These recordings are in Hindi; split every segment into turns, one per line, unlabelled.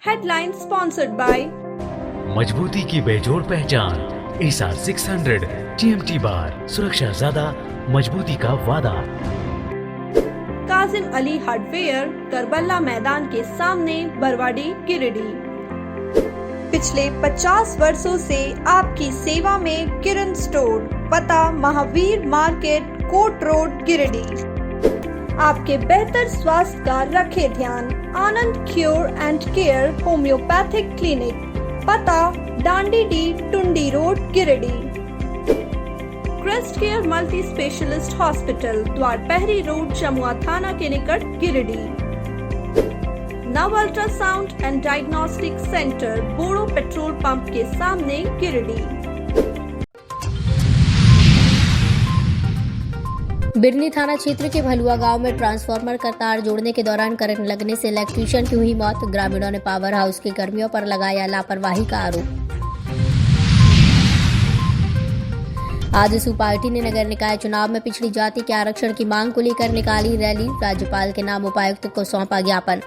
Headline sponsored by
मजबूती की बेजोड़ पहचान ASR 600 TMT बार, सुरक्षा ज्यादा, मजबूती का वादा।
काजिम अली हार्डवेयर, करबला मैदान के सामने, बरवाडी, गिरिडीह। पिछले 50 वर्षों से आपकी सेवा में किरण स्टोर, पता महावीर मार्केट, कोट रोड, गिरिडीह। आपके बेहतर स्वास्थ्य का रखे ध्यान। Anand cure and care homeopathic clinic, पता डांडी डी, Tundi road, Giridih. Crest care multi specialist hospital, Dwarpahari road, Jamua थाना के निकट, Giridih. Nav ultrasound and diagnostic centre, Bodo petrol pump के सामने, गिरिडीह।
बिरनी थाना क्षेत्र के भलुआ गांव में ट्रांसफार्मर का तार जोड़ने के दौरान करंट लगने से इलेक्ट्रीशियन की हुई मौत। ग्रामीणों ने पावर हाउस के कर्मियों पर लगाया लापरवाही का आरोप। आजसू पार्टी ने नगर निकाय चुनाव में पिछड़ी जाति के आरक्षण की मांग को लेकर निकाली रैली। राज्यपाल के नाम उपायुक्त को सौंपा ज्ञापन।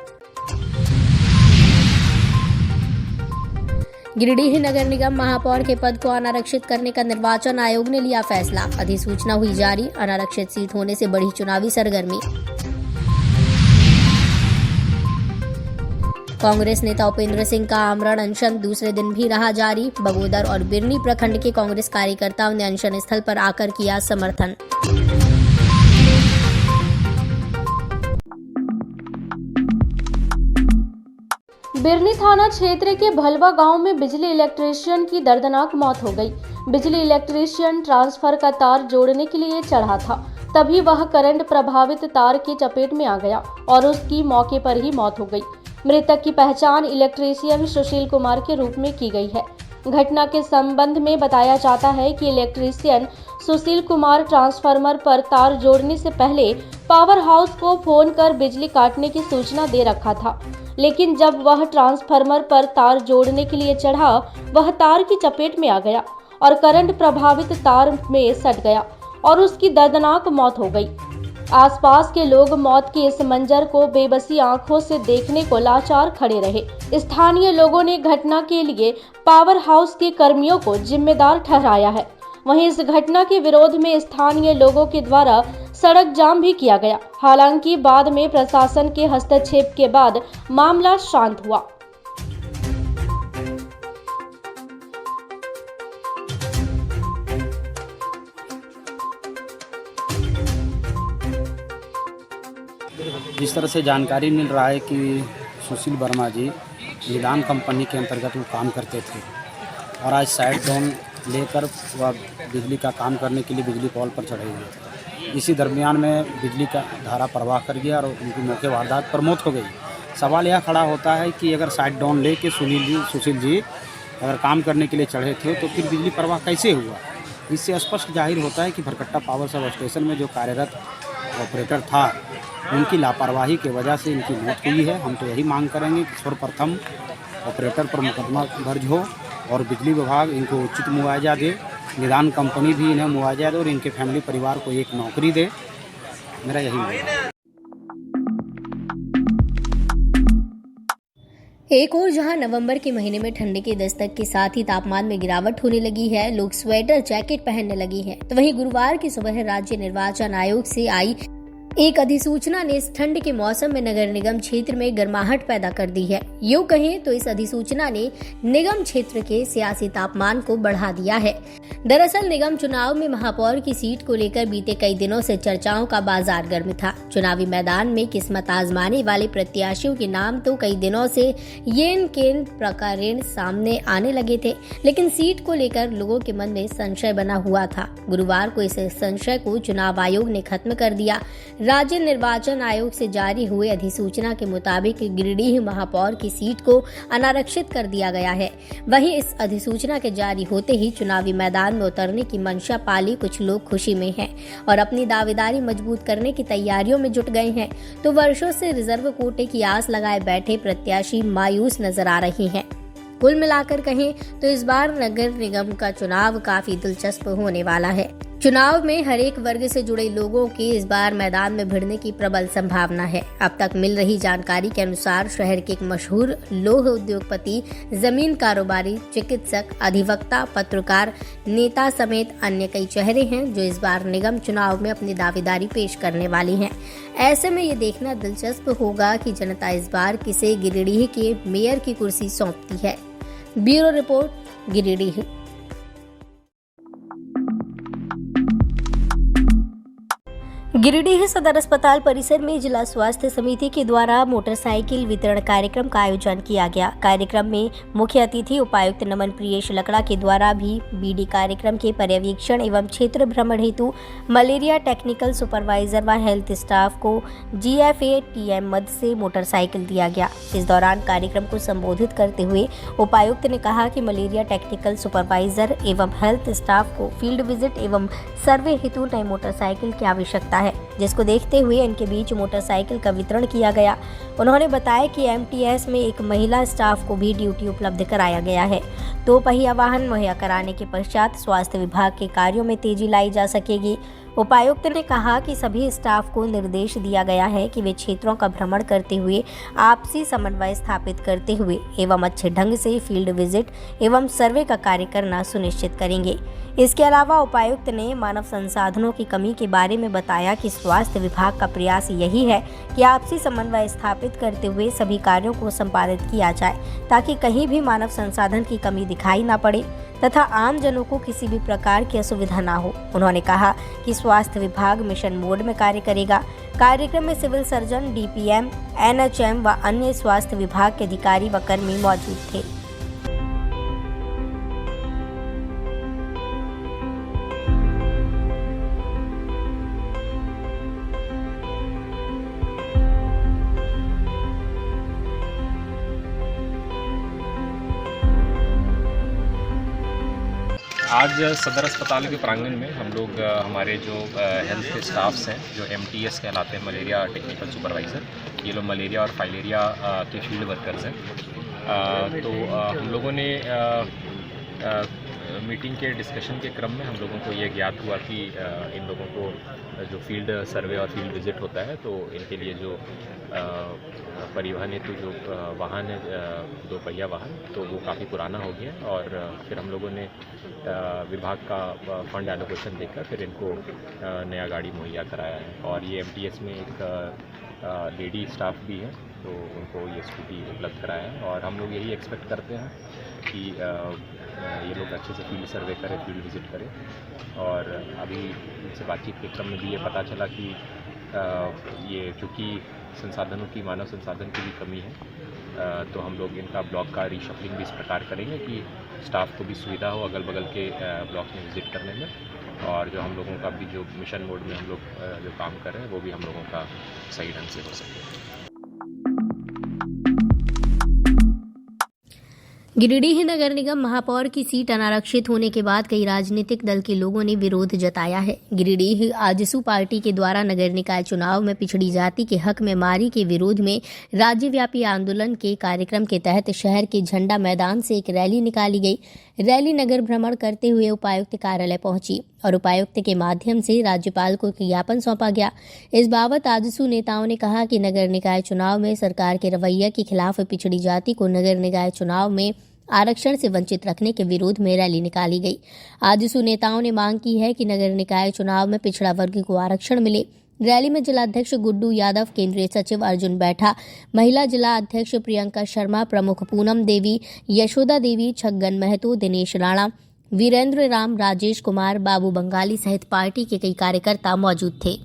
गिरिडीह नगर निगम महापौर के पद को अनारक्षित करने का निर्वाचन आयोग ने लिया फैसला। अधिसूचना हुई जारी। अनारक्षित सीट होने से बढ़ी चुनावी सरगर्मी। कांग्रेस नेता उपेंद्र सिंह का आमरण अनशन दूसरे दिन भी रहा जारी। बगोदर और बिरनी प्रखंड के कांग्रेस कार्यकर्ताओं ने अनशन स्थल पर आकर किया समर्थन।
बिरनी थाना क्षेत्र के भलवा गांव में बिजली इलेक्ट्रीशियन की दर्दनाक मौत हो गई। बिजली इलेक्ट्रीशियन ट्रांसफर का तार जोड़ने के लिए चढ़ा था, तभी वह करंट प्रभावित तार की चपेट में आ गया और उसकी मौके पर ही मौत हो गई। मृतक की पहचान इलेक्ट्रीशियन सुशील कुमार के रूप में की गई है। घटना के संबंध में बताया जाता है कि इलेक्ट्रीशियन सुशील कुमार ट्रांसफार्मर पर तार जोड़ने से पहले पावर हाउस को फोन कर बिजली काटने की सूचना दे रखा था, लेकिन जब वह ट्रांसफार्मर पर तार जोड़ने के लिए चढ़ा, वह तार की चपेट में आ गया और करंट प्रभावित तार में सट गया और उसकी दर्दनाक मौत हो गई। आसपास के लोग मौत के इस मंजर को बेबसी आंखों से देखने को लाचार खड़े रहे। स्थानीय लोगों ने घटना के लिए पावर हाउस के कर्मियों को जिम्मेदार ठहराया है। वहीं इस घटना के विरोध में स्थानीय लोगों के द्वारा सड़क जाम भी किया गया। हालांकि बाद में प्रशासन के हस्तक्षेप के बाद मामला शांत हुआ।
जिस तरह से जानकारी मिल रहा है कि सुशील वर्मा जी निदान कंपनी के अंतर्गत वो काम करते थे और आज साइड डाउन लेकर वह बिजली का काम करने के लिए बिजली पोल पर चढ़े हुए थे। इसी दरमियान में बिजली का धारा प्रवाह कर गया और उनकी मौके वारदात पर मौत हो गई। सवाल यह खड़ा होता है कि अगर साइड डाउन ले के सुशील जी अगर काम करने के लिए चढ़े थे तो फिर बिजली प्रवाह कैसे हुआ। इससे स्पष्ट जाहिर होता है कि भरकट्टा पावर सब स्टेशन में जो कार्यरत ऑपरेटर था, उनकी लापरवाही की वजह से इनकी मौत हुई है। हम तो यही मांग करेंगे कि सर्वप्रथम ऑपरेटर पर मुकदमा दर्ज हो और बिजली विभाग इनको उचित मुआवजा दे, निदान कंपनी भी इन्हें मुआवजा दे और इनके फैमिली परिवार को एक नौकरी दे। मेरा यही मांग है।
एक और जहां नवंबर के महीने में ठंडी की दस्तक के साथ ही तापमान में गिरावट होने लगी है, लोग स्वेटर जैकेट पहनने लगे हैं, तो वहीं गुरुवार की सुबह राज्य निर्वाचन आयोग से आई एक अधिसूचना ने इस ठंड के मौसम में नगर निगम क्षेत्र में गर्माहट पैदा कर दी है। यूं कहें तो इस अधिसूचना ने निगम क्षेत्र के सियासी तापमान को बढ़ा दिया है। दरअसल निगम चुनाव में महापौर की सीट को लेकर बीते कई दिनों से चर्चाओं का बाजार गर्म था। चुनावी मैदान में किस्मत आजमाने वाले प्रत्याशियों के नाम तो कई दिनों से येन केन प्रकारेण सामने आने लगे थे, लेकिन सीट को लेकर लोगों के मन में संशय बना हुआ था। गुरुवार को इस संशय को चुनाव आयोग ने खत्म कर दिया। राज्य निर्वाचन आयोग से जारी हुए अधिसूचना के मुताबिक गिरिडीह महापौर की सीट को अनारक्षित कर दिया गया है। वहीं इस अधिसूचना के जारी होते ही चुनावी मैदान में उतरने की मंशा पाली कुछ लोग खुशी में हैं और अपनी दावेदारी मजबूत करने की तैयारियों में जुट गए हैं, तो वर्षों से रिजर्व कोटे की आस लगाए बैठे प्रत्याशी मायूस नजर आ रहे हैं। कुल मिलाकर कहें तो इस बार नगर निगम का चुनाव काफी दिलचस्प होने वाला है। चुनाव में हर एक वर्ग से जुड़े लोगों की इस बार मैदान में भिड़ने की प्रबल संभावना है। अब तक मिल रही जानकारी के अनुसार शहर के एक मशहूर लौह उद्योगपति, जमीन कारोबारी, चिकित्सक, अधिवक्ता, पत्रकार, नेता समेत अन्य कई चेहरे हैं जो इस बार निगम चुनाव में अपनी दावेदारी पेश करने वाली हैं। ऐसे में ये देखना दिलचस्प होगा कि जनता इस बार किसे गिरिडीह के मेयर की कुर्सी सौंपती है। Bureau report, Giridih. गिरिडीह सदर अस्पताल परिसर में जिला स्वास्थ्य समिति के द्वारा मोटरसाइकिल वितरण कार्यक्रम का आयोजन किया गया। कार्यक्रम में मुख्य अतिथि उपायुक्त नमन प्रियेश लकड़ा के द्वारा भी बीडी कार्यक्रम के पर्यवेक्षण एवं क्षेत्र भ्रमण हेतु मलेरिया टेक्निकल सुपरवाइजर व हेल्थ स्टाफ को GFATM मद से मोटरसाइकिल दिया गया। इस दौरान कार्यक्रम को संबोधित करते हुए उपायुक्त ने कहा कि मलेरिया टेक्निकल सुपरवाइजर एवं हेल्थ स्टाफ को फील्ड विजिट एवं सर्वे हेतु नई मोटरसाइकिल की आवश्यकता है, जिसको देखते हुए इनके बीच मोटरसाइकिल का वितरण किया गया। उन्होंने बताया कि MTS में एक महिला स्टाफ को भी ड्यूटी उपलब्ध कराया गया है। 2 पहिया वाहन मुहैया कराने के पश्चात स्वास्थ्य विभाग के कार्यों में तेजी लाई जा सकेगी। उपायुक्त ने कहा कि सभी स्टाफ को निर्देश दिया गया है कि वे क्षेत्रों का भ्रमण करते हुए आपसी समन्वय स्थापित करते हुए एवं अच्छे ढंग से फील्ड विजिट एवं सर्वे का कार्य करना सुनिश्चित करेंगे। इसके अलावा उपायुक्त ने मानव संसाधनों की कमी के बारे में बताया कि स्वास्थ्य विभाग का प्रयास यही है कि आपसी समन्वय स्थापित करते हुए सभी कार्यों को संपादित किया जाए ताकि कहीं भी मानव संसाधन की कमी दिखाई न पड़े तथा आम जनों को किसी भी प्रकार की असुविधा न हो। उन्होंने कहा कि स्वास्थ्य विभाग मिशन मोड में कार्य करेगा। कार्यक्रम में सिविल सर्जन, DPM, NHM व अन्य स्वास्थ्य विभाग के अधिकारी व कर्मी मौजूद थे।
आज सदर अस्पताल के प्रांगण में हम लोग हमारे जो हेल्थ के स्टाफ्स हैं जो MTS कहलाते हैं, मलेरिया टेक्निकल सुपरवाइज़र, ये लोग मलेरिया और फाइलेरिया के फील्ड वर्कर्स हैं। तो हम लोगों ने मीटिंग के डिस्कशन के क्रम में हम लोगों को ये ज्ञात हुआ कि इन लोगों को जो फील्ड सर्वे और फील्ड विजिट होता है तो इनके लिए जो परिवहन हेतु जो वाहन है, 2 पहिया वाहन, तो वो काफ़ी पुराना हो गया और फिर हम लोगों ने विभाग का फंड एलोकेशन देकर फिर इनको नया गाड़ी मुहैया कराया है। और ये MTS में एक लेडी स्टाफ भी है तो उनको ये स्कूटी उपलब्ध कराया है। और हम लोग यही एक्सपेक्ट करते हैं कि ये लोग अच्छे से फील्ड सर्वे करें, फील्ड विजिट करें। और अभी इनसे बातचीत के क्रम में भी ये पता चला कि ये चूँकि संसाधनों की, मानव संसाधन की भी कमी है, तो हम लोग इनका ब्लॉक का रीशफलिंग भी इस प्रकार करेंगे कि स्टाफ को भी सुविधा हो अगल बगल के ब्लॉक में विज़िट करने में। और जो हम लोगों का भी जो मिशन मोड में हम लोग जो काम कर रहे हैं वो भी हम लोगों का सही ढंग से हो सके।
गिरिडीह नगर निगम महापौर की सीट अनारक्षित होने के बाद कई राजनीतिक दल के लोगों ने विरोध जताया है। गिरिडीह आजसू पार्टी के द्वारा नगर निकाय चुनाव में पिछड़ी जाति के हक में मारी के विरोध में राज्यव्यापी आंदोलन के कार्यक्रम के तहत शहर के झंडा मैदान से एक रैली निकाली गई। रैली नगर भ्रमण करते हुए उपायुक्त कार्यालय पहुंची और उपायुक्त के माध्यम से राज्यपाल को ज्ञापन सौंपा गया। इस बाबत आजसू नेताओं ने कहा कि नगर निकाय चुनाव में सरकार के रवैये के खिलाफ पिछड़ी जाति को नगर निकाय चुनाव में आरक्षण से वंचित रखने के विरोध में रैली निकाली गई। आजसू नेताओं ने मांग की है कि नगर निकाय चुनाव में पिछड़ा वर्ग को आरक्षण मिले। रैली में जिलाध्यक्ष गुड्डू यादव, केंद्रीय सचिव अर्जुन बैठा, महिला जिला अध्यक्ष प्रियंका शर्मा, प्रमुख पूनम देवी, यशोदा देवी, छगन महतो, दिनेश राणा, वीरेंद्र राम, राजेश कुमार, बाबू बंगाली सहित पार्टी के कई कार्यकर्ता मौजूद थे।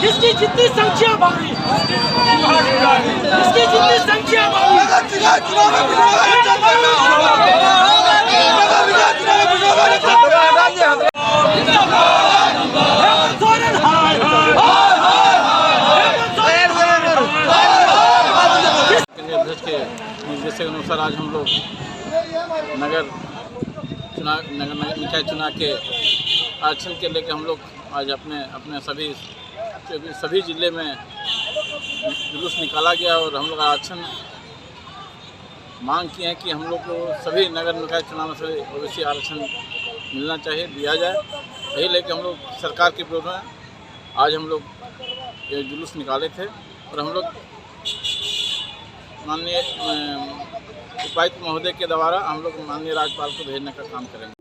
जिसकी जितनी संख्या मांगी, जिसकी जितनी संख्या मांगी
आज हम लोग नगर निकाय चुनाव के आरक्षण के लेकर हम लोग आज अपने सभी जिले में जुलूस निकाला गया और हम लोग आरक्षण मांग किए हैं कि हम लोग को सभी नगर निकाय चुनाव में सभी ओबीसी आरक्षण मिलना चाहिए, दिया जाए। यही लेके हम लोग सरकार के विरोध में आज हम लोग ये जुलूस निकाले थे और हम लोग माननीय उपायुक्त महोदय के द्वारा हम लोग माननीय राज्यपाल को भेजने का काम करेंगे।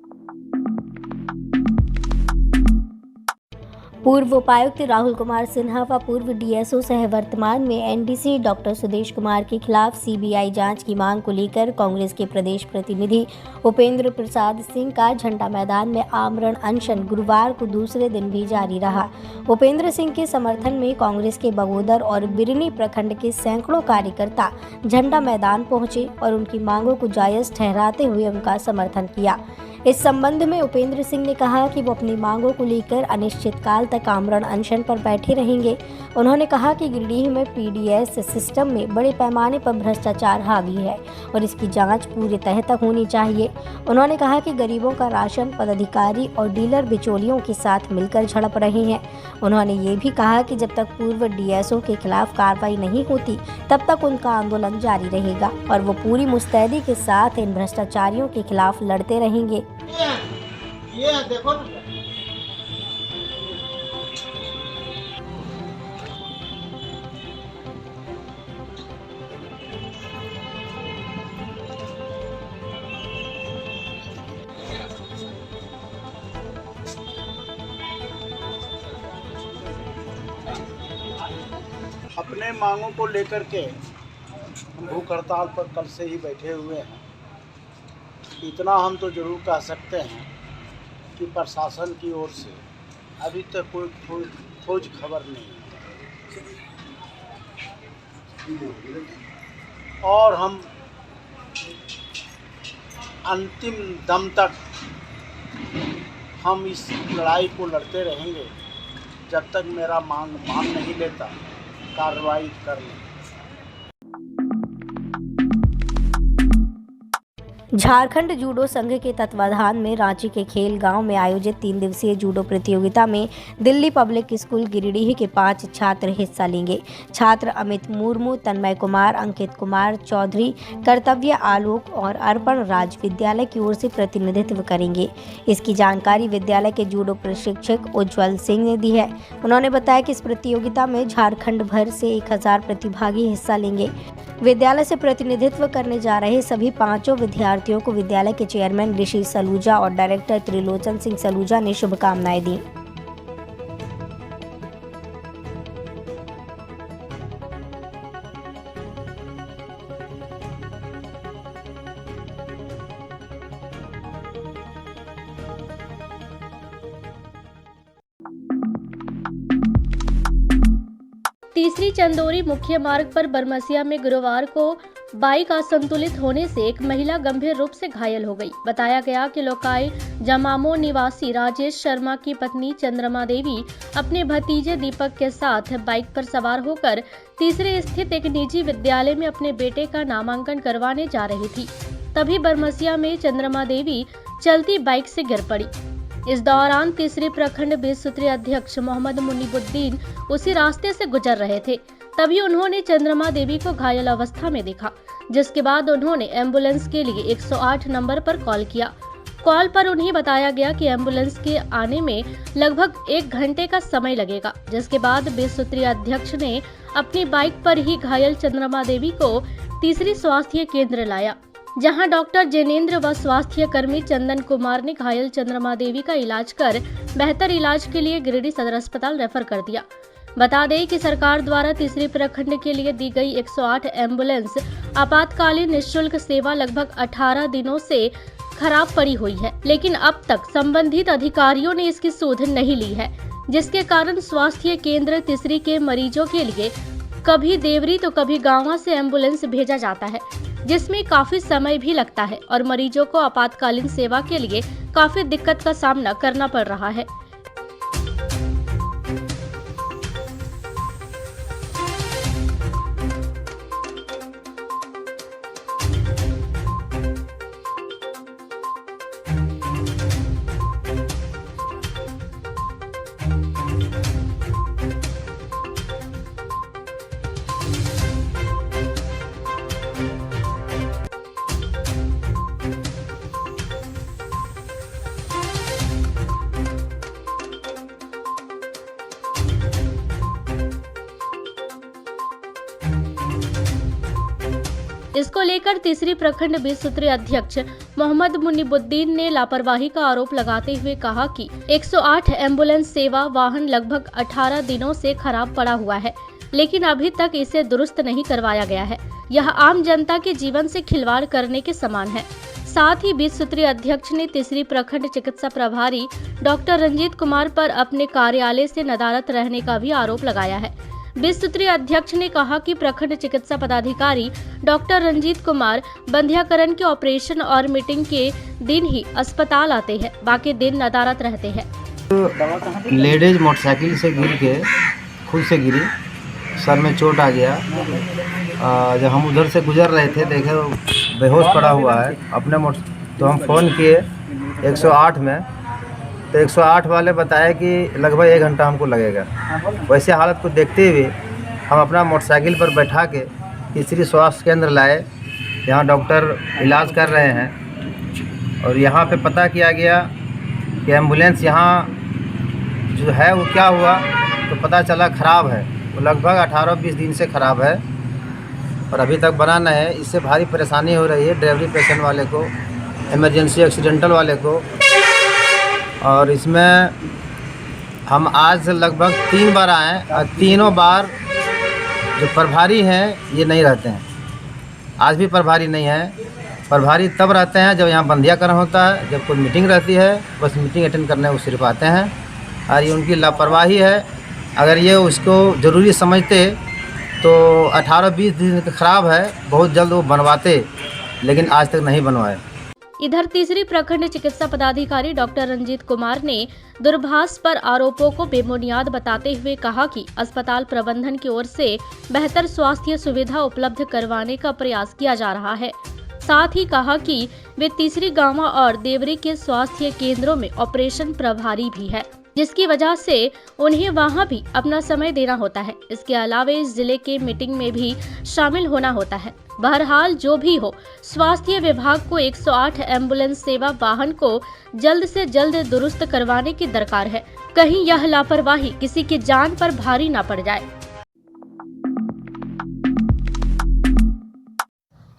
पूर्व उपायुक्त राहुल कुमार सिन्हा व पूर्व डीएसओ सह वर्तमान में एनडीसी डॉक्टर सुदेश कुमार के खिलाफ सीबीआई जांच की मांग को लेकर कांग्रेस के प्रदेश प्रतिनिधि उपेंद्र प्रसाद सिंह का झंडा मैदान में आमरण अनशन गुरुवार को दूसरे दिन भी जारी रहा। उपेंद्र सिंह के समर्थन में कांग्रेस के बगोदर और बिरनी प्रखंड के सैकड़ों कार्यकर्ता झंडा मैदान पहुंचे और उनकी मांगों को जायज ठहराते हुए उनका समर्थन किया। इस संबंध में उपेंद्र सिंह ने कहा कि वो अपनी मांगों को लेकर अनिश्चितकाल तक आमरण अनशन पर बैठे रहेंगे। उन्होंने कहा कि गिरिडीह में पीडीएस सिस्टम में बड़े पैमाने पर भ्रष्टाचार हावी है और इसकी जांच पूरी तह तक होनी चाहिए। उन्होंने कहा कि गरीबों का राशन पदाधिकारी और डीलर बिचौलियों के साथ मिलकर झड़प रहे हैं। उन्होंने ये भी कहा कि जब तक पूर्व डीएसओ के खिलाफ कार्रवाई नहीं होती तब तक उनका आंदोलन जारी रहेगा और वो पूरी मुस्तैदी के साथ इन भ्रष्टाचारियों के खिलाफ लड़ते रहेंगे।
ये देखो ना। अपने मांगों को लेकर के हम भूख हड़ताल पर कल से ही बैठे हुए हैं। इतना हम तो ज़रूर कह सकते हैं कि प्रशासन की ओर से अभी तक कोई खोज खबर नहीं है और हम अंतिम दम तक हम इस लड़ाई को लड़ते रहेंगे जब तक मेरा मांग मान नहीं लेता कार्रवाई कर लें।
झारखंड जूडो संघ के तत्वाधान में रांची के खेल गांव में आयोजित 3 दिवसीय जूडो प्रतियोगिता में दिल्ली पब्लिक स्कूल गिरिडीह के 5 छात्र हिस्सा लेंगे। छात्र अमित मुर्मू, तन्मय कुमार, अंकित कुमार चौधरी, कर्तव्य आलोक और अर्पण राज विद्यालय की ओर से प्रतिनिधित्व करेंगे। इसकी जानकारी विद्यालय के जूडो प्रशिक्षक उज्जवल सिंह ने दी है। उन्होंने बताया कि इस प्रतियोगिता में झारखंड भर से 1000 प्रतिभागी हिस्सा लेंगे। विद्यालय से प्रतिनिधित्व करने जा रहे सभी 5 विद्यार्थियों को विद्यालय के चेयरमैन ऋषि सलूजा और डायरेक्टर त्रिलोचन सिंह सलूजा ने शुभकामनाएं दी।
तीसरी चंदोरी मुख्य मार्ग पर बरमसिया में गुरुवार को बाइक असंतुलित होने से एक महिला गंभीर रूप से घायल हो गई। बताया गया कि लोकाई जमामो निवासी राजेश शर्मा की पत्नी चंद्रमा देवी अपने भतीजे दीपक के साथ बाइक पर सवार होकर तीसरे स्थित एक निजी विद्यालय में अपने बेटे का नामांकन करवाने जा रही थी। तभी बरमसिया में चंद्रमा देवी चलती बाइक से गिर पड़ी। इस दौरान तीसरे प्रखंड 20 सूत्रीय अध्यक्ष मोहम्मद मुनीबुद्दीन उसी रास्ते से गुजर रहे थे। तभी उन्होंने चंद्रमा देवी को घायल अवस्था में देखा, जिसके बाद उन्होंने एम्बुलेंस के लिए 108 नंबर पर कॉल किया। कॉल पर उन्हें बताया गया कि एम्बुलेंस के आने में लगभग 1 घंटे का समय लगेगा, जिसके बाद 20 सूत्रीय अध्यक्ष ने अपनी बाइक पर ही घायल चंद्रमा देवी को तीसरी स्वास्थ्य केंद्र लाया, जहां डॉक्टर जैनेन्द्र व स्वास्थ्य कर्मी चंदन कुमार ने घायल चंद्रमा देवी का इलाज कर बेहतर इलाज के लिए गिरिडीह सदर अस्पताल रेफर कर दिया। बता दें कि सरकार द्वारा तीसरे प्रखंड के लिए दी गई 108 एम्बुलेंस आपातकालीन निःशुल्क सेवा लगभग 18 दिनों से खराब पड़ी हुई है, लेकिन अब तक संबंधित अधिकारियों ने इसकी सुध नहीं ली है, जिसके कारण स्वास्थ्य केंद्र तीसरी के मरीजों के लिए कभी देवरी तो कभी गांवा से एम्बुलेंस भेजा जाता है, जिसमें काफी समय भी लगता है और मरीजों को आपातकालीन सेवा के लिए काफी दिक्कत का सामना करना पड़ रहा है। इसको लेकर तीसरी प्रखंड 20 सूत्रीय अध्यक्ष मोहम्मद मुनीबुद्दीन ने लापरवाही का आरोप लगाते हुए कहा कि 108 एम्बुलेंस सेवा वाहन लगभग 18 दिनों से खराब पड़ा हुआ है, लेकिन अभी तक इसे दुरुस्त नहीं करवाया गया है। यह आम जनता के जीवन से खिलवाड़ करने के समान है। साथ ही 20 सूत्रीय अध्यक्ष ने तीसरी प्रखंड चिकित्सा प्रभारी डॉक्टर रंजीत कुमार पर अपने कार्यालय से नदारद रहने का भी आरोप लगाया है। 20 सूत्रीय अध्यक्ष ने कहा कि प्रखंड चिकित्सा पदाधिकारी डॉक्टर रंजीत कुमार बंध्याकरण के ऑपरेशन और मीटिंग के दिन ही अस्पताल आते हैं, बाकी दिन नदारद रहते हैं।
लेडीज मोटरसाइकिल से गिर के खुद से गिरी, सर में चोट आ गया। जब हम उधर से गुजर रहे थे देखे बेहोश पड़ा हुआ है अपने तो हम फ़ोन किए 108 में, तो 108 वाले बताए कि लगभग 1 घंटा हमको लगेगा। वैसे हालत को देखते हुए हम अपना मोटरसाइकिल पर बैठा के तीसरी स्वास्थ्य केंद्र लाए, यहाँ डॉक्टर इलाज कर रहे हैं। और यहाँ पे पता किया गया कि एम्बुलेंस यहाँ जो है वो क्या हुआ, तो पता चला ख़राब है। वो लगभग 18-20 दिन से ख़राब है और अभी तक बना नहीं है। इससे भारी परेशानी हो रही है डिलीवरी पेशेंट वाले को, इमरजेंसी एक्सीडेंटल वाले को। और इसमें हम आज लगभग 3 बार आए और तीनों बार जो प्रभारी हैं ये नहीं रहते हैं। आज भी प्रभारी नहीं है। प्रभारी तब रहते हैं जब यहाँ बंध्याकरण होता है, जब कोई मीटिंग रहती है, बस मीटिंग अटेंड करने वो सिर्फ आते हैं। और ये उनकी लापरवाही है। अगर ये उसको ज़रूरी समझते तो 18-20 दिन ख़राब है, बहुत जल्द वो बनवाते, लेकिन आज तक नहीं बनवाए।
इधर तीसरी प्रखंड चिकित्सा पदाधिकारी डॉक्टर रंजीत कुमार ने दूरभाष पर आरोपों को बेबुनियाद बताते हुए कहा कि अस्पताल प्रबंधन की ओर से बेहतर स्वास्थ्य सुविधा उपलब्ध करवाने का प्रयास किया जा रहा है। साथ ही कहा कि वे तीसरी गांवा और देवरी के स्वास्थ्य केंद्रों में ऑपरेशन प्रभारी भी है, जिसकी वजह से उन्हें वहां भी अपना समय देना होता है। इसके अलावा इस जिले के मीटिंग में भी शामिल होना होता है। बहरहाल जो भी हो, स्वास्थ्य विभाग को 108 एम्बुलेंस सेवा वाहन को जल्द से जल्द दुरुस्त करवाने की दरकार है। कहीं यह लापरवाही किसी की जान पर भारी न पड़ जाए।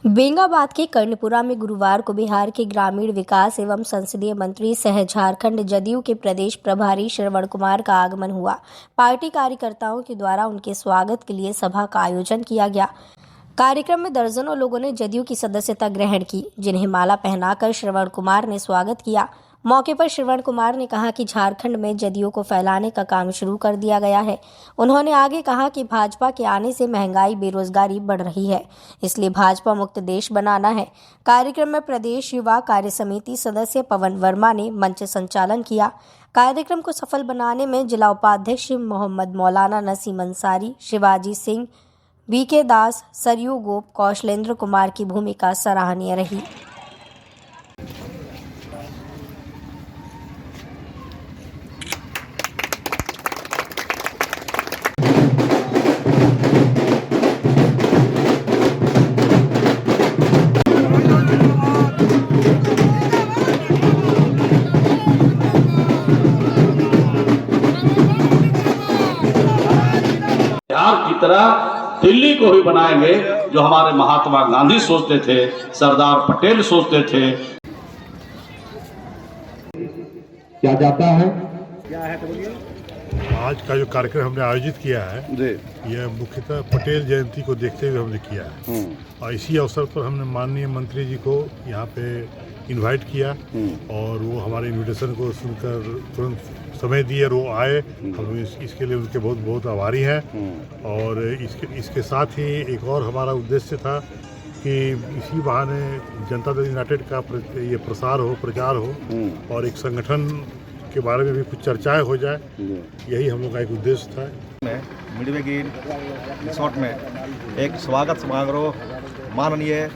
बेंगाबाद के कर्णपुरा में गुरुवार को बिहार के ग्रामीण विकास एवं संसदीय मंत्री सह झारखंड जदयू के प्रदेश प्रभारी श्रवण कुमार का आगमन हुआ। पार्टी कार्यकर्ताओं के द्वारा उनके स्वागत के लिए सभा का आयोजन किया गया। कार्यक्रम में दर्जनों लोगों ने जदयू की सदस्यता ग्रहण की, जिन्हें माला पहनाकर श्रवण कुमार ने स्वागत किया। मौके पर श्रवण कुमार ने कहा कि झारखंड में जदयू को फैलाने का काम शुरू कर दिया गया है। उन्होंने आगे कहा कि भाजपा के आने से महंगाई, बेरोजगारी बढ़ रही है, इसलिए भाजपा मुक्त देश बनाना है। कार्यक्रम में प्रदेश युवा कार्य समिति सदस्य पवन वर्मा ने मंच संचालन किया। कार्यक्रम को सफल बनाने में जिला उपाध्यक्ष मोहम्मद मौलाना नसीम अंसारी, शिवाजी सिंह, बीके दास, सरयू गोप, कौशलेंद्र कुमार की भूमिका सराहनीय रही।
बिहार की तरह दिल्ली को भी बनाएंगे, जो हमारे महात्मा गांधी सोचते थे, सरदार पटेल सोचते थे।
क्या जाता है?
आज का जो कार्यक्रम हमने आयोजित किया है यह मुख्यतः पटेल जयंती को देखते हुए हमने किया है। और इसी अवसर पर हमने माननीय मंत्री जी को यहाँ पे इनवाइट किया और वो हमारे इनविटेशन को सुनकर तुरंत समय दिए और वो आए। हम इसके लिए उनके बहुत बहुत आभारी हैं। और इसके साथ ही एक और हमारा उद्देश्य था कि इसी बहाने जनता दल यूनाइटेड का ये प्रचार हो और एक संगठन के बारे में भी कुछ चर्चाएं हो जाए, यही हम लोग का एक उद्देश्य था।
मिडवे गिर रिसोर्ट में एक स्वागत समारोह माननीय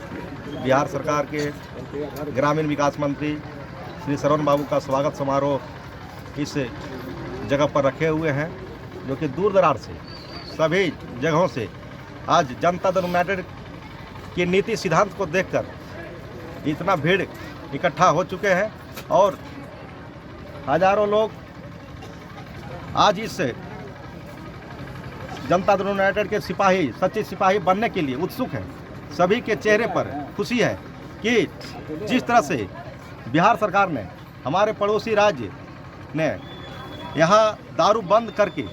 बिहार सरकार के ग्रामीण विकास मंत्री श्री श्रवण बाबू का स्वागत समारोह इस जगह पर रखे हुए हैं, जो कि दूर दराज से सभी जगहों से आज जनता दल यूनाइटेड की नीति सिद्धांत को देखकर इतना भीड़ इकट्ठा हो चुके हैं और हजारों लोग आज इस जनता दल यूनाइटेड के सिपाही, सच्चे सिपाही बनने के लिए उत्सुक हैं। सभी के चेहरे पर खुशी है कि जिस तरह से बिहार सरकार ने, हमारे पड़ोसी राज्य ने यहाँ दारू बंद करके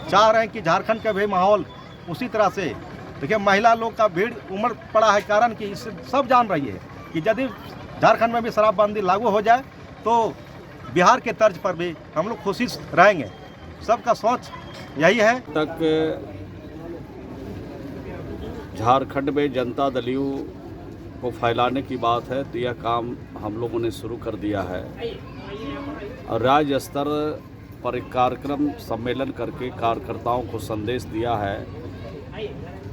चाह रहे हैं कि झारखंड का भी माहौल उसी तरह से, देखिए महिला लोग का भीड़ उमड़ पड़ा है, कारण कि इससे सब जान रही है कि यदि झारखंड में भी शराबबंदी लागू हो जाए तो बिहार के तर्ज पर भी हम लोग खुशी रहेंगे। सबका सोच यही है।
तक झारखंड में जनता दलियों को फैलाने की बात है तो यह काम हम लोगों ने शुरू कर दिया है और राज्य स्तर पर एक कार्यक्रम सम्मेलन करके कार्यकर्ताओं को संदेश दिया है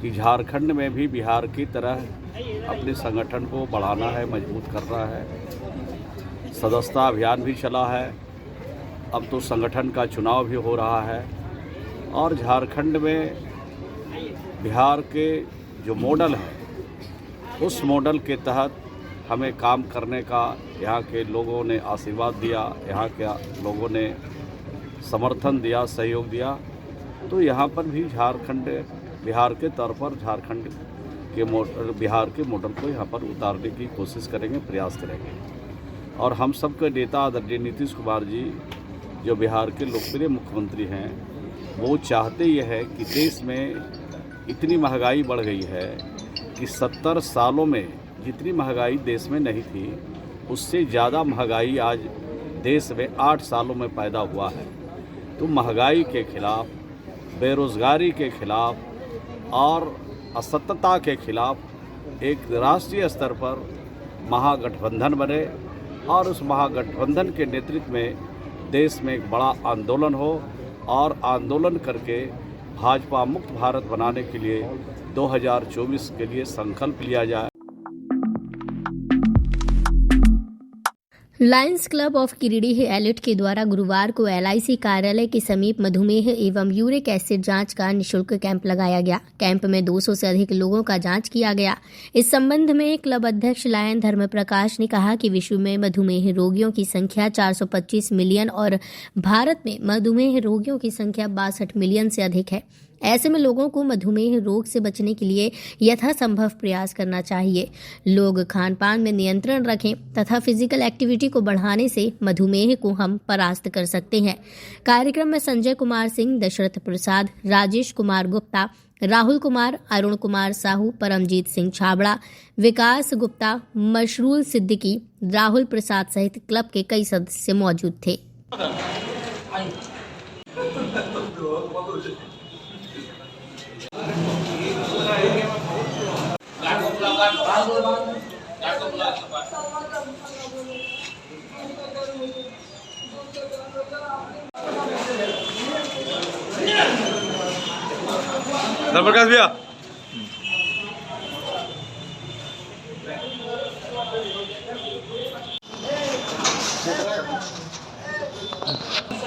कि झारखंड में भी बिहार की तरह अपने संगठन को बढ़ाना है, मजबूत करना है। सदस्यता अभियान भी चला है, अब तो संगठन का चुनाव भी हो रहा है और झारखंड में बिहार के जो मॉडल है उस मॉडल के तहत हमें काम करने का यहाँ के लोगों ने आशीर्वाद दिया, यहाँ के लोगों ने समर्थन दिया, सहयोग दिया। तो यहाँ पर भी झारखंड बिहार के तौर पर झारखंड के मॉडल, बिहार के मॉडल को यहाँ पर उतारने की कोशिश करेंगे, प्रयास करेंगे। और हम सबके नेता आदरणीय नीतीश कुमार जी जो बिहार के लोकप्रिय मुख्यमंत्री हैं, वो चाहते ये है कि देश में इतनी महंगाई बढ़ गई है कि 70 सालों में जितनी महंगाई देश में नहीं थी उससे ज़्यादा महंगाई आज देश में 8 सालों में पैदा हुआ है। तो महंगाई के खिलाफ, बेरोज़गारी के खिलाफ और असतता के खिलाफ एक राष्ट्रीय स्तर पर महागठबंधन बने और उस महागठबंधन के नेतृत्व में देश में एक बड़ा आंदोलन हो और आंदोलन करके भाजपा मुक्त भारत बनाने के लिए 2024 के लिए संकल्प लिया जाए।
Lions club of Giridih elite के द्वारा गुरुवार को LIC कार्यालय के समीप मधुमेह एवं यूरिक एसिड जांच का निःशुल्क कैंप लगाया गया। कैंप में 200 से अधिक लोगों का जांच किया गया। इस संबंध में क्लब अध्यक्ष लायन धर्म प्रकाश ने कहा कि विश्व में मधुमेह रोगियों की संख्या 425 मिलियन और भारत में मधुमेह रोगियों की संख्या 62 मिलियन से अधिक है। ऐसे में लोगों को मधुमेह रोग से बचने के लिए यथासंभव प्रयास करना चाहिए। लोग खान पान में नियंत्रण रखें तथा फिजिकल एक्टिविटी को बढ़ाने से मधुमेह को हम परास्त कर सकते हैं। कार्यक्रम में संजय कुमार सिंह, दशरथ प्रसाद, राजेश कुमार गुप्ता, राहुल कुमार, अरुण कुमार साहू, परमजीत सिंह छाबड़ा, विकास गुप्ता, मशरूल सिद्दीकी, राहुल प्रसाद सहित क्लब के कई सदस्य मौजूद थे।
प्रकाश भैया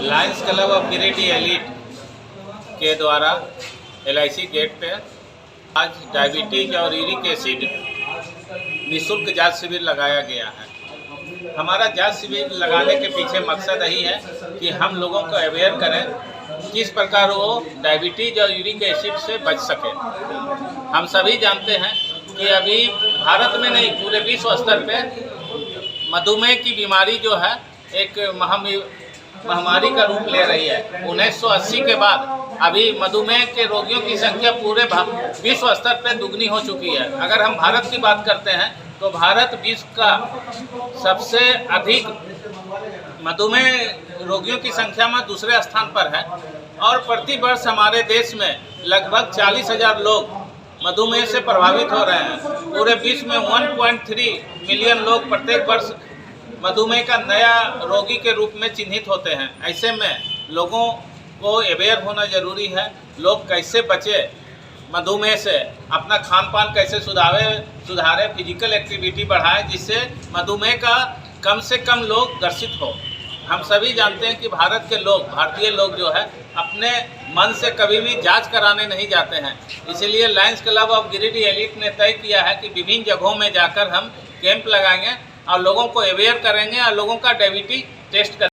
Lions club of Giridih elite के द्वारा LIC गेट पे आज डायबिटीज और यूरिक एसिड निःशुल्क जांच शिविर लगाया गया है। हमारा जांच शिविर लगाने के पीछे मकसद यही है कि हम लोगों को अवेयर करें किस प्रकार वो डायबिटीज और यूरिक एसिड से बच सके। हम सभी जानते हैं कि अभी भारत में नहीं पूरे विश्व स्तर पे मधुमेह की बीमारी जो है एक महामारी का रूप ले रही है। 1980 के बाद अभी मधुमेह के रोगियों की संख्या पूरे विश्व स्तर पर दुगनी हो चुकी है। अगर हम भारत की बात करते हैं तो भारत विश्व का सबसे अधिक मधुमेह रोगियों की संख्या में दूसरे स्थान पर है और प्रति वर्ष हमारे देश में लगभग 40,000 लोग मधुमेह से प्रभावित हो रहे हैं। पूरे विश्व में 1.3 मिलियन लोग प्रत्येक वर्ष मधुमेह का नया रोगी के रूप में चिन्हित होते हैं। ऐसे में लोगों को अवेयर होना जरूरी है। लोग कैसे बचे मधुमेह से, अपना खान पान कैसे सुधारे, फिजिकल एक्टिविटी बढ़ाएं जिससे मधुमेह का कम से कम लोग ग्रसित हो। हम सभी जानते हैं कि भारत के लोग, भारतीय लोग जो है अपने मन से कभी भी जांच कराने नहीं जाते हैं। इसलिए Lions club of Giridih elite ने तय किया है कि विभिन्न जगहों में जाकर हम कैंप लगाएंगे और लोगों को अवेयर करेंगे और लोगों का डायबिटीज टेस्ट करेंगे।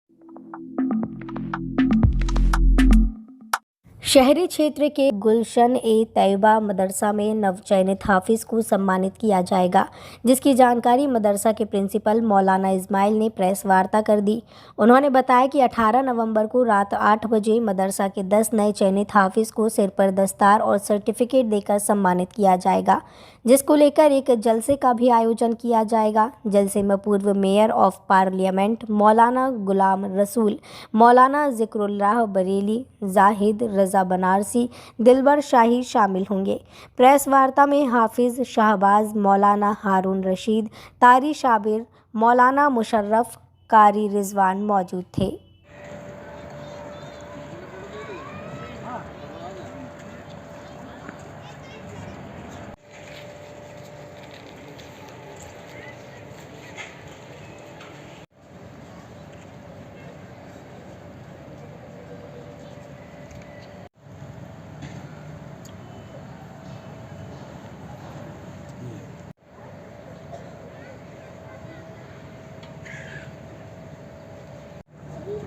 शहरी क्षेत्र के गुलशन ए तैयबा मदरसा में नवचयनित हाफिज को सम्मानित किया जाएगा, जिसकी जानकारी मदरसा के प्रिंसिपल मौलाना इस्माइल ने प्रेस वार्ता कर दी। उन्होंने बताया कि 18 नवंबर को रात 8 बजे मदरसा के 10 नए चयनित हाफिज को सिर पर दस्तार और सर्टिफिकेट देकर सम्मानित किया जाएगा, जिसको लेकर एक जलसे का भी आयोजन किया जाएगा। जलसे में पूर्व मेयर ऑफ पार्लियामेंट मौलाना गुलाम रसूल, मौलाना जिक्रुल्लाह बरेली, जाहिद रजा बनारसी, दिलबर शाही शामिल होंगे। प्रेस वार्ता में हाफिज शाहबाज, मौलाना हारून रशीद, तारी शाबिर, मौलाना मुशर्रफ, कारी रिजवान मौजूद थे।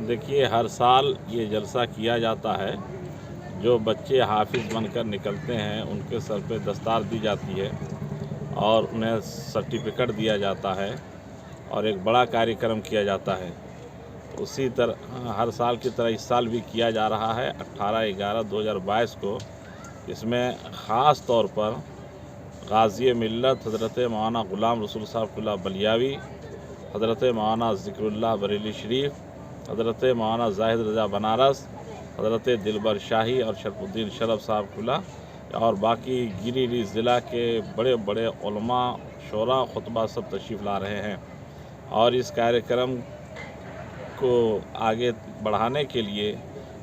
देखिए, हर साल ये जलसा किया जाता है। जो बच्चे हाफिज बनकर निकलते हैं उनके सर पे दस्तार दी जाती है और उन्हें सर्टिफिकेट दिया जाता है और एक बड़ा कार्यक्रम किया जाता है। उसी तरह हर साल की तरह इस साल भी किया जा रहा है 18/11/2022 को। इसमें ख़ास तौर पर गाज़ी मिल्लत हज़रत मौलाना ग़ुलाम रसूल साहब बलियावी, हज़रत मौलाना ज़िक्रुल्लाह बरेली शरीफ, हज़रत मौलाना जाहिद रजा बनारस, हज़रत दिलबर शाही और शरफुद्दीन शरफ साहब और बाकी गिरिडीह ज़िला के बड़े बड़े उलमा, शोरा, खुतबा सब तशरीफ़ ला रहे हैं। और इस कार्यक्रम को आगे बढ़ाने के लिए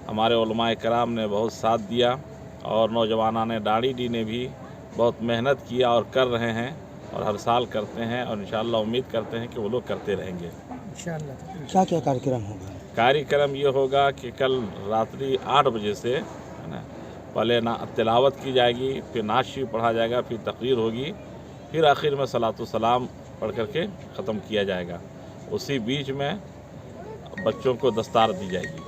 हमारे उलमाए कराम ने बहुत साथ दिया और नौजवानाने दाढ़ी डी ने भी बहुत मेहनत किया और कर रहे हैं और हर साल करते हैं और इंशाअल्लाह उम्मीद करते हैं कि वो लोग करते रहेंगे।
इंशाअल्लाह। क्या क्या कार्यक्रम होगा?
कार्यक्रम ये होगा कि कल रात्रि 8 बजे से है ना, पहले तिलावत की जाएगी, फिर नात शरीफ पढ़ा जाएगा, फिर तकरीर होगी, फिर आखिर में सलातो सलाम पढ़ करके ख़त्म किया जाएगा। उसी बीच में बच्चों को दस्तार दी जाएगी।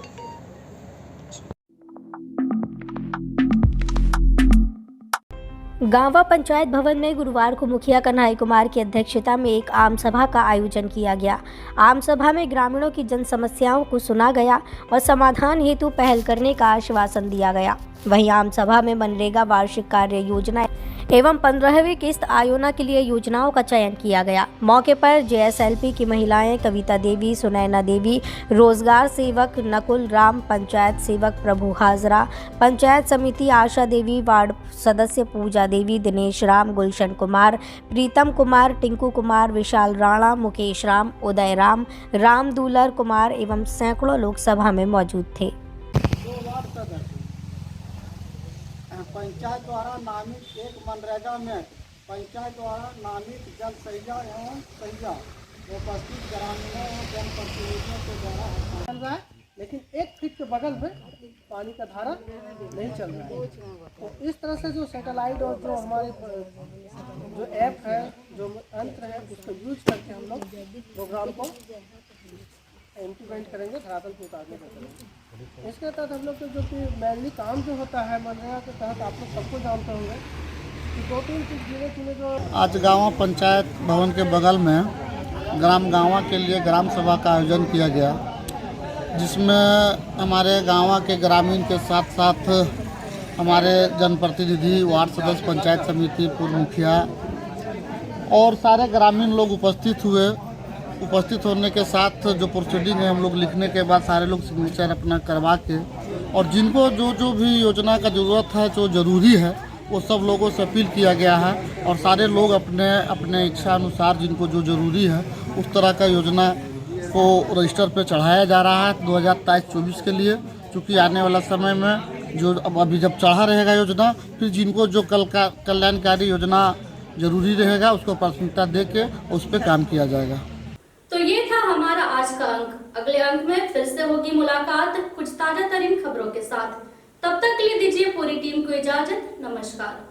गांवा पंचायत भवन में गुरुवार को मुखिया कन्हैया कुमार की अध्यक्षता में एक आम सभा का आयोजन किया गया। आम सभा में ग्रामीणों की जन समस्याओं को सुना गया और समाधान हेतु पहल करने का आश्वासन दिया गया। वहीं आम सभा में मनरेगा वार्षिक कार्य योजना एवं 15वीं किस्त आयोना के लिए योजनाओं का चयन किया गया। मौके पर JSLP की महिलाएं कविता देवी, सुनैना देवी, रोजगार सेवक नकुल राम, पंचायत सेवक प्रभु हाजरा, पंचायत समिति आशा देवी, वार्ड सदस्य पूजा देवी, दिनेश राम, गुलशन कुमार, प्रीतम कुमार, टिंकू कुमार, विशाल राणा, मुकेश राम, उदय राम, राम दूलर कुमार एवं सैकड़ों लोग सभा में मौजूद थे।
पंचायत द्वारा नामित एक मनरेगा में पंचायत द्वारा नामित जल सहिया एवं सहिया उपस्थित ग्रामीणों एवं जनप्रतिनिधियों के द्वारा चल रहा है, लेकिन 1 फीट के बगल में पानी का धारा नहीं चल रहा है। तो इस तरह से जो सैटेलाइट और जो हमारे जो ऐप है, जो यंत्र है, उसको यूज करके हम लोग प्रोग्राम को इम्प्लीमेंट करेंगे, धरातल को उतारने का करेंगे। इसके तहत हम लोग के जो कि मेनली काम जो होता है मनरेगा के तहत, आप लोग सबको जानते होंगे कि 2-3 चीज़ें जो आज गाँव पंचायत भवन के बगल में ग्राम गाँवा के लिए ग्राम सभा का आयोजन किया गया, जिसमें हमारे गाँव के ग्रामीण के साथ साथ हमारे जनप्रतिनिधि, वार्ड सदस्य, पंचायत समिति, पूर्व मुखिया और सारे ग्रामीण लोग उपस्थित हुए। उपस्थित होने के साथ जो प्रोसीडिंग है, हम लोग लिखने के बाद सारे लोग सिग्नेचर अपना करवा के, और जिनको जो भी योजना का ज़रूरत है, जो ज़रूरी है, वो सब लोगों से अपील किया गया है और सारे लोग अपने अपने इच्छा अनुसार जिनको जो ज़रूरी है उस तरह का योजना को रजिस्टर पे चढ़ाया जा रहा है 2023-24 के लिए। चूँकि आने वाला समय में जो अभी जब चढ़ा रहेगा योजना, फिर जिनको जो कल्याणकारी योजना ज़रूरी रहेगा उसको प्राथमिकता दे के उस पर काम किया जाएगा।
तो ये था हमारा आज का अंक। अगले अंक में फिर से होगी मुलाकात कुछ ताजा तरीन खबरों के साथ। तब तक के लिए दीजिए पूरी टीम को इजाजत। नमस्कार।